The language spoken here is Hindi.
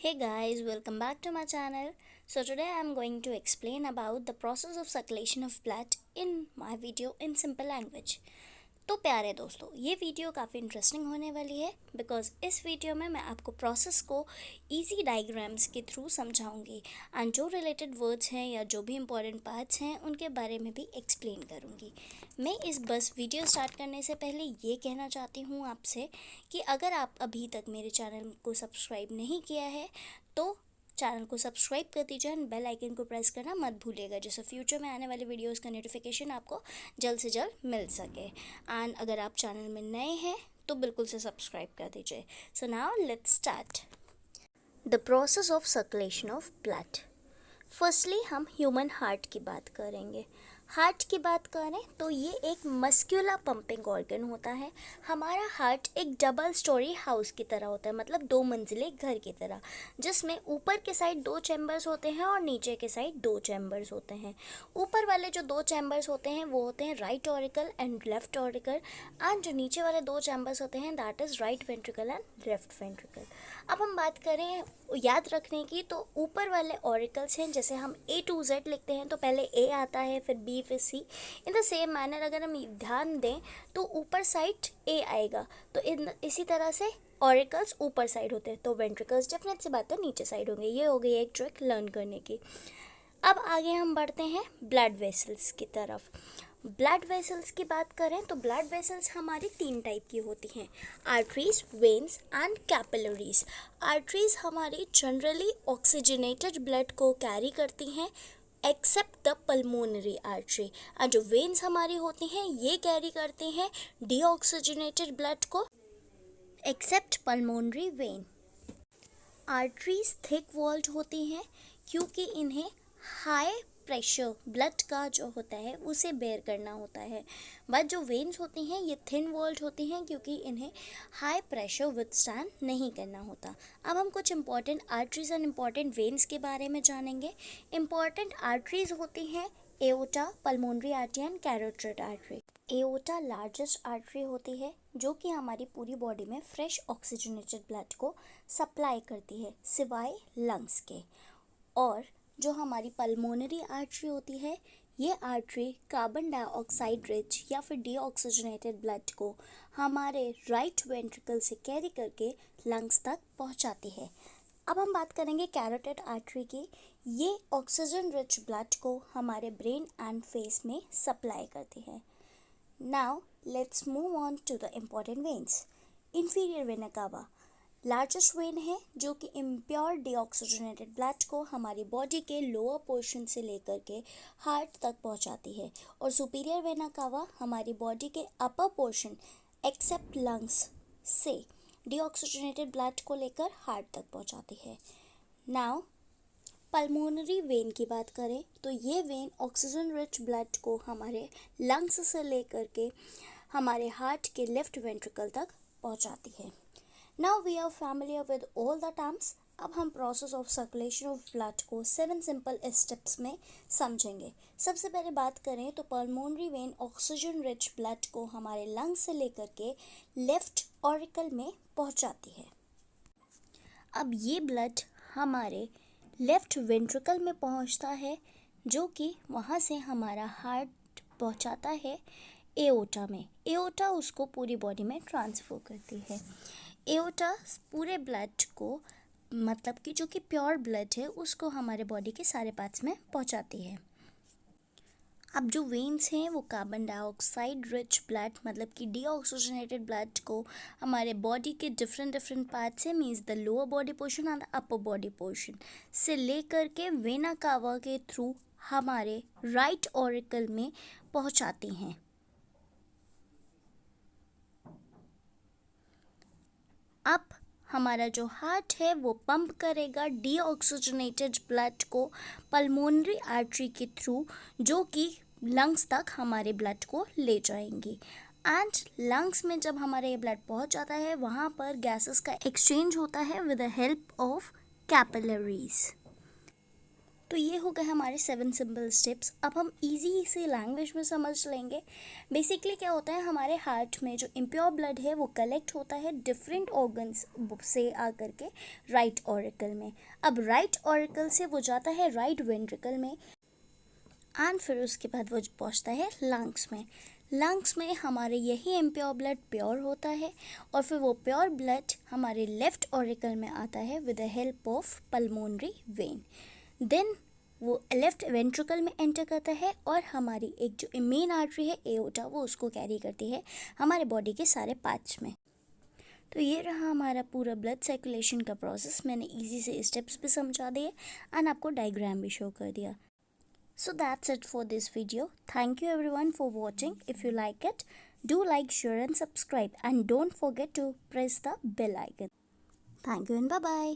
Hey guys, welcome back to my channel. So today I am going to explain about the process of circulation of blood in my video in simple language. तो प्यारे दोस्तों, ये वीडियो काफ़ी इंटरेस्टिंग होने वाली है बिकॉज इस वीडियो में मैं आपको प्रोसेस को इजी डायग्राम्स के थ्रू समझाऊंगी एंड जो रिलेटेड वर्ड्स हैं या जो भी इंपॉर्टेंट पार्ट्स हैं उनके बारे में भी एक्सप्लेन करूंगी। मैं इस बस वीडियो स्टार्ट करने से पहले ये कहना चाहती हूँ आपसे कि अगर आप अभी तक मेरे चैनल को सब्सक्राइब नहीं किया है तो चैनल को सब्सक्राइब कर दीजिए एंड बेल आइकन को प्रेस करना मत भूलिएगा, जिससे फ्यूचर में आने वाली वीडियोस का नोटिफिकेशन आपको जल्द से जल्द मिल सके। एंड अगर आप चैनल में नए हैं तो बिल्कुल से सब्सक्राइब कर दीजिए। So now let's start the process of circulation of blood. Firstly हम ह्यूमन हार्ट की बात करेंगे। हार्ट की बात करें तो ये एक मस्कुलर पंपिंग ऑर्गन होता है। हमारा हार्ट एक डबल स्टोरी हाउस की तरह होता है, मतलब 2 मंजिले घर की तरह, जिसमें ऊपर के साइड 2 चैम्बर्स होते हैं और नीचे के साइड 2 चैम्बर्स होते हैं। ऊपर वाले जो 2 चैम्बर्स होते हैं वो होते हैं right auricle and left auricle, and जो नीचे वाले 2 चैम्बर्स होते हैं that is right ventricle and left ventricle. अब हम बात करें याद रखने की, तो ऊपर वाले ऑरिकल्स हैं, जैसे हम A to Z लिखते हैं तो पहले A आता है, फिर B, फिर C। In the same manner अगर हम ध्यान दें तो ऊपर साइड A आएगा, तो इसी तरह से ऑरिकल्स ऊपर साइड होते हैं, तो वेंट्रिकल्स डेफिनेट सी बात है नीचे साइड होंगे। ये हो गई एक ट्रिक लर्न करने की। अब आगे हम बढ़ते हैं ब्लड वेसल्स की तरफ। ब्लड वेसल्स की बात करें तो ब्लड वेसल्स हमारी 3 टाइप की होती हैं, arteries, veins and capillaries. Arteries हमारी जनरली ऑक्सीजनेटेड ब्लड को कैरी करती हैं एक्सेप्ट द पल्मोनरी आर्टरी, और जो वेन्स हमारी होती हैं ये कैरी करती हैं डीऑक्सीजनेटेड ब्लड को except pulmonary vein. Arteries thick walled होती हैं क्योंकि इन्हें हाई प्रेशर ब्लड का जो होता है उसे बेयर करना होता है, बट जो वेन्स होती हैं ये थिन वॉल्ड होती हैं क्योंकि इन्हें हाई प्रेशर विथस्टैंड नहीं करना होता। अब हम कुछ important arteries and important veins के बारे में जानेंगे। इंपॉर्टेंट आर्टरीज होती हैं aorta, pulmonary artery and carotid artery. Aorta largest artery होती है जो कि हमारी पूरी बॉडी में फ्रेश ऑक्सीजनेटेड ब्लड को सप्लाई करती है सिवाय लंग्स के। और जो हमारी पल्मोनरी आर्टरी होती है ये आर्टरी कार्बन डाइऑक्साइड रिच या फिर डीऑक्सीजनेटेड ब्लड को हमारे राइट वेंट्रिकल से कैरी करके लंग्स तक पहुंचाती है। अब हम बात करेंगे कैरोटिड आर्टरी की। ये ऑक्सीजन रिच ब्लड को हमारे ब्रेन एंड फेस में सप्लाई करती है। Now let's move on to the important veins. Inferior vena cava largest vein है जो कि इम्प्योर डीऑक्सीजनेटेड ब्लड को हमारी बॉडी के लोअर पोर्शन से लेकर के हार्ट तक पहुंचाती है, और सुपीरियर वेना कावा हमारी बॉडी के अपर पोर्शन एक्सेप्ट लंग्स से डीऑक्सीजनेटेड ब्लड को लेकर हार्ट तक पहुंचाती है। नाउ पल्मोनरी वेन की बात करें तो ये वेन ऑक्सीजन रिच ब्लड को हमारे लंग्स से लेकर के हमारे हार्ट के लेफ्ट वेंट्रिकल तक पहुंचाती है। Now we are familiar with all the terms. अब हम process of circulation of blood को 7 सिंपल स्टेप्स में समझेंगे। सबसे पहले बात करें तो pulmonary vein oxygen rich blood को हमारे लंग्स से लेकर के लेफ्ट ऑरिकल में पहुंचाती है। अब ये ब्लड हमारे लेफ्ट वेंट्रिकल में पहुंचता है जो कि वहाँ से हमारा हार्ट पहुंचाता है एओर्टा में। एओर्टा उसको पूरी बॉडी में ट्रांसफ़र करती है। एओर्टा पूरे ब्लड को, मतलब कि जो कि प्योर ब्लड है, उसको हमारे बॉडी के सारे पार्ट्स में पहुंचाती है। अब जो वेन्स हैं वो कार्बन डाइऑक्साइड रिच ब्लड, मतलब कि डीऑक्सीजनेटेड ब्लड को हमारे बॉडी के डिफरेंट पार्ट से, means the lower body portion and the upper body portion से लेकर के वेना कावा के थ्रू हमारे राइट ऑरिकल में पहुंचाती हैं। अब हमारा जो हार्ट है वो पंप करेगा डीऑक्सीजनेटेड ब्लड को पल्मोनरी आर्टरी के थ्रू, जो कि लंग्स तक हमारे ब्लड को ले जाएंगी। एंड लंग्स में जब हमारे ये ब्लड पहुंच जाता है वहाँ पर गैसेस का एक्सचेंज होता है with the help of capillaries. तो ये हो गए हमारे 7 सिंपल स्टेप्स। अब हम इजी से लैंग्वेज में समझ लेंगे। बेसिकली क्या होता है, हमारे हार्ट में जो इम्प्योर ब्लड है वो कलेक्ट होता है डिफरेंट ऑर्गन्स से आकर के राइट ऑरिकल में। अब राइट ऑरिकल से वो जाता है राइट वेंट्रिकल में एंड फिर उसके बाद वो पहुंचता है लंग्स में। लंग्स में हमारे यही इम्प्योर ब्लड प्योर होता है और फिर वो प्योर ब्लड हमारे लेफ्ट ऑरिकल में आता है with the help of pulmonary vein. Then वो लेफ्ट वेंट्रिकल में एंटर करता है और हमारी एक जो मेन आर्टरी है एओर्टा, वो उसको कैरी करती है हमारे बॉडी के सारे पार्ट्स में। तो ये रहा हमारा पूरा ब्लड सर्कुलेशन का प्रोसेस। मैंने इजी से स्टेप्स भी समझा दिए एंड आपको डायग्राम भी शो कर दिया। So that's it for this video. Thank you everyone for watching. If you like it, do like, share and subscribe, and don't forget to press the bell icon. Thank you and bye bye.